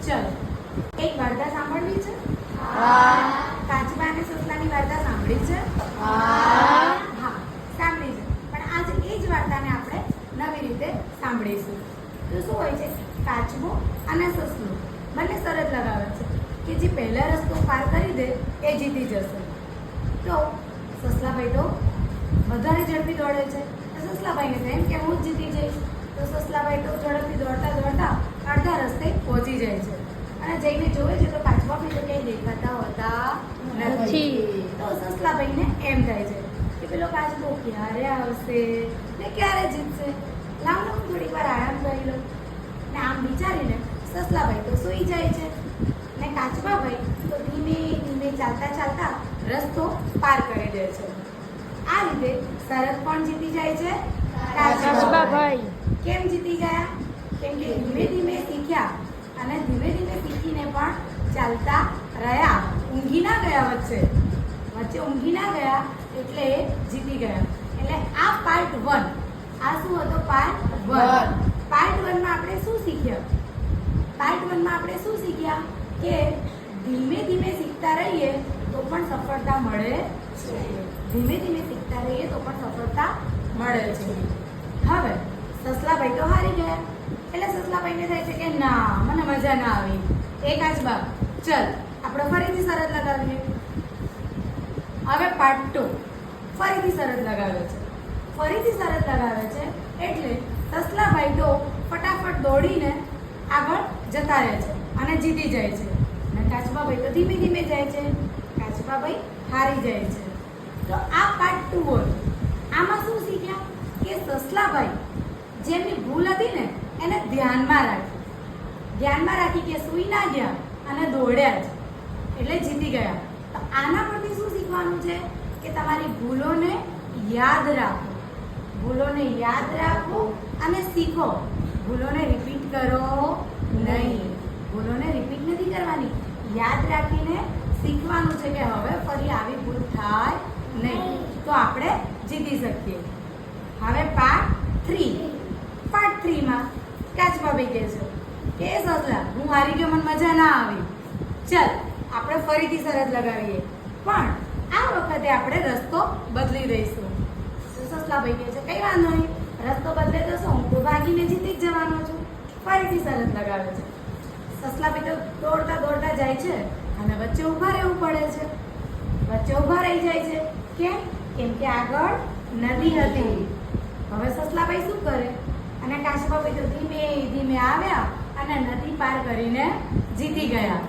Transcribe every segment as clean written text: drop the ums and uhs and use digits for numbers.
ચલો, એક વાર્તા સાંભળવી છે? કાચબા અને સસલાની વાર્તા સાંભળી છે? હા, સાંભળી છે. પણ આજે એ જ વાર્તાને આપણે નવી રીતે સાંભળીશું. તો શું હોય છે? કાચબો અને સસલું બંને શરત લગાવે છે કે જે પહેલા રસ્તો પાર કરી દે એ જીતી જશે. તો સસલાભાઈ તો વધારે ઝડપી દોડે છે. તો સસલાભાઈને થાય એમ કે હું જ જીતી જઈશ. તો સસલાભાઈ તો ઝડપથી દોડતા દોડતા અડધા રસ્તે પહોંચી જાય છે અને જઈને જોવે છે તો કાચબાભાઈ તો ક્યાંય દેખાતા હોતા નથી. તો સસલાભાઈને એમ થાય છે કે પેલો કાચબો ક્યારે આવશે ને ક્યારે જીતશે, લાવ ને હું થોડીક વાર આરામ કરી લઉં. ને આમ વિચારીને સસલાભાઈ તો સૂઈ જાય છે ને કાચબાભાઈ તો ધીમે ધીમે ચાલતા ચાલતા રસ્તો પાર કરી દે છે. આ રીતે શરત પણ જીતી જાય છે કાચબાભાઈ. કેમ જીતી ગયા? કેમ કે ધીમે ધીમે શીખ્યા અને ધીમે ધીમે શીખીને પણ ચાલતા રહ્યા, ઊંઘી ના ગયા, વચ્ચે ઊંઘી ના ગયા, એટલે જીતી ગયા. એટલે આ પાર્ટ 1. આ શું હતો? પાર્ટ 1. પાર્ટ 1 માં આપણે શું શીખ્યા? પાર્ટ 1 માં આપણે શું શીખ્યા કે ધીમે ધીમે શીખતા રહીએ તો પણ સફળતા મળે છે. ધીમે ધીમે શીખતા રહીએ તો પણ સફળતા મળે છે. હવે સસલાભાઈ તો હારી ગયા એટલે સસલાભાઈને થાય છે કે ના, મને મજા ના આવી. એ કાચબા, ચલ આપણે ફરીથી શરત લગાવીએ. હવે પાર્ટ 2 ફરીથી શરત લગાવે છે. ફરીથી શરત લગાવે છે એટલે સસલાભાઈ તો ફટાફટ દોડીને આગળ જતા રહે છે અને જીતી જાય છે. અને કાચબાભાઈ તો ધીમે ધીમે જાય છે. કાચબાભાઈ હારી જાય છે. તો આ પાર્ટ 2 હોય. આમાં શું શીખ્યા કે સસલાભાઈ જેમની ભૂલ હતી ને એને ધ્યાનમાં રાખી કે સૂઈ ના ગયા અને દોડ્યા જ એટલે જીતી ગયા. તો આના પરથી શું શીખવાનું છે કે તમારી ભૂલોને યાદ રાખો, અને શીખો. ભૂલોને રિપીટ કરો નહીં. ભૂલોને રિપીટ નથી કરવાની, યાદ રાખીને શીખવાનું છે કે હવે ફરી આવી ભૂલ થાય નહીં, તો આપણે જીતી શકીએ. હવે પાર્ટ 3 માં કાચબાભાઈ કહે છે કે સસલા, હું હારી ગયો, મને મજા ના આવી, ચલ આપણે ફરીથી શરત લગાવીએ, પણ આ વખતે આપણે રસ્તો બદલી દઈશું. સસલાભાઈ કહે છે કઈ વાંધો નહીં, રસ્તો બદલે તો શું, હું તો ભાગીને જીતી જ જવાનો છું. ફરીથી શરત લગાવે છે. સસલાભાઈ તો દોડતા દોડતા જાય છે અને વચ્ચે ઊભા રહેવું પડે છે. વચ્ચે ઊભા રહી જાય છે. કેમ કે આગળ નદી હતી. હવે સસલાભાઈ શું કરે? અને કાચબાભાઈ તો ધીમે ધીમે આવ્યા અને નદી પાર કરીને જીતી ગયા.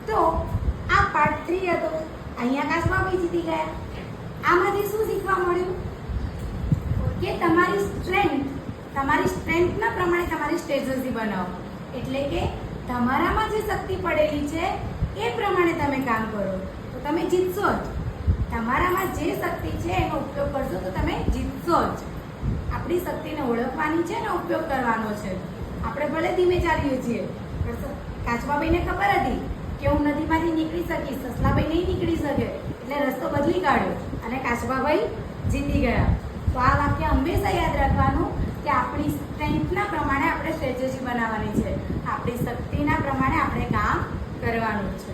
તો આ પાર્ટ 3 હતો. અહીંયા કાચબાભાઈ જીતી ગયા. આમાંથી શું શીખવા મળ્યું કે તમારી સ્ટ્રેન્થના પ્રમાણે તમારી સ્ટ્રેટેજી બનાવો. એટલે કે તમારામાં જે શક્તિ પડેલી છે એ પ્રમાણે તમે કામ કરો તો તમે જીતશો જ. તમારામાં જે શક્તિ છે એનો ઉપયોગ કરશો તો તમે જીતશો જ. આપણી શક્તિને ઓળખવાની છે ને ઉપયોગ કરવાનો છે. આપણે ભલે ધીમે ચાલીએ છીએ, કાચબાભાઈને ખબર હતી કે હું નદીમાંથી નીકળી શકીશ, સસલાભાઈ નહીં નીકળી શકે, એટલે રસ્તો બદલી કાઢ્યો અને કાચબાભાઈ જીતી ગયા. તો આ વાક્ય હંમેશા યાદ રાખવાનું કે આપણી સ્ટ્રેન્થના પ્રમાણે આપણે સ્ટ્રેટેજી બનાવવાની છે, આપણી શક્તિના પ્રમાણે આપણે કામ કરવાનું છે.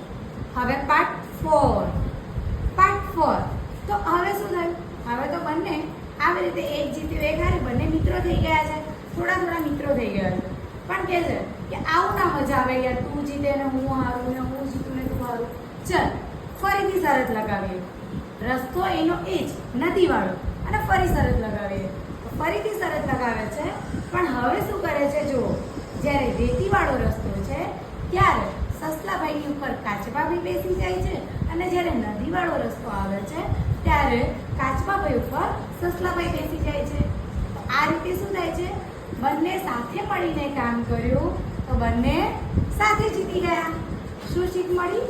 હવે પાર્ટ 4. તો હવે શું થયું? હવે તો બંને આવી રીતે એક જીત્યું એક હારે, બંને મિત્રો થઈ ગયા છે. થોડા મિત્રો થઈ ગયા છે. પણ કહે છે કે આવું ના મજા આવે યાર, તું જીતે ને હું હારું, ને હું જીતું ને તું હારું. ચલ ફરીથી શરત લગાવીએ. રસ્તો એનો એ જ નદીવાળો અને ફરી શરત લગાવીએ. ફરીથી શરત લગાવે છે પણ હવે શું કરે છે? જુઓ, જ્યારે રેતીવાળો રસ્તો છે ત્યારે સસલાભાઈની ઉપર કાચબાભાઈ બેસી જાય છે અને જ્યારે નદીવાળો રસ્તો આવે છે ત્યારે કાચબાભાઈ ઉપર સસલાભાઈ બેસી જાય છે. તો આ રીતે શું થાય છે? બંને સાથે મળીને કામ કર્યું તો બંને સાથે જીતી ગયા. શું શીખ મળી?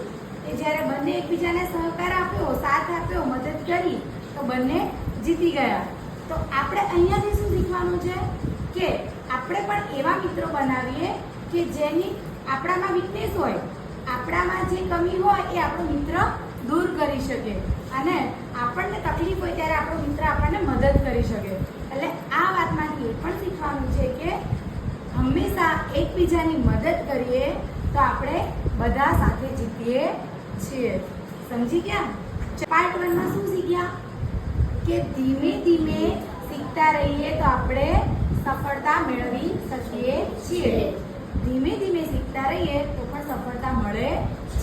કે જ્યારે બંને એકબીજાને સહકાર આપ્યો, સાથ આપ્યો, મદદ કરી તો બંને જીતી ગયા. તો આપણે અહીંયાથી શું શીખવાનું છે કે આપણે પણ એવા મિત્રો બનાવીએ કે જેની આપણામાં વીકનેસ હોય, આપણામાં જે કમી હોય એ આપણો મિત્ર દૂર કરી શકે અને આપણને તકલીફ હોય ત્યારે આપણો મિત્ર આપણને મદદ કરી શકે. એટલે આ વાતમાંથી એ પણ શીખવાનું છે કે હંમેશા એકબીજાની મદદ કરીએ તો આપણે બધા સાથે જીતીએ છીએ. સમજી ગયા? પાર્ટ 1 માં શું શીખ્યા? કે ધીમે ધીમે શીખતા રહીએ તો આપણે સફળતા મેળવી શકીએ છીએ. ધીમે ધીમે શીખતા રહીએ તો પણ સફળતા મળે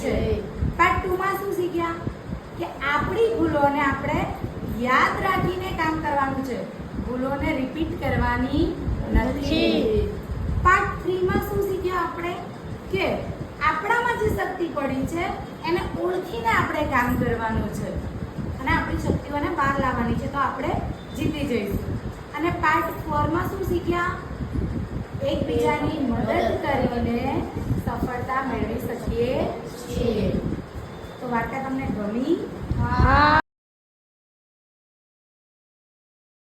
છે. પાર્ટ 2 માં શું શીખ્યા? કે આપણી ભૂલોને આપણે યાદ રાખીને કામ કરવાનું છે. ભૂલોને રિપીટ કરવાની નથી. પાર્ટ 3 માં શું શીખ્યા આપણે? કે આપણામાં જે શક્તિ પડી છે એને ઓળખીને આપણે કામ કરવાનું છે અને આપણી શક્તિઓને બહાર લાવવાની છે તો આપણે જીતી જઈશું. અને પાર્ટ 4 માં શું શીખ્યા? એકબીજાની મદદ કરીને સફળતા મેળવી શકીએ છીએ. તો વાર્તા તમને ગમી? હા.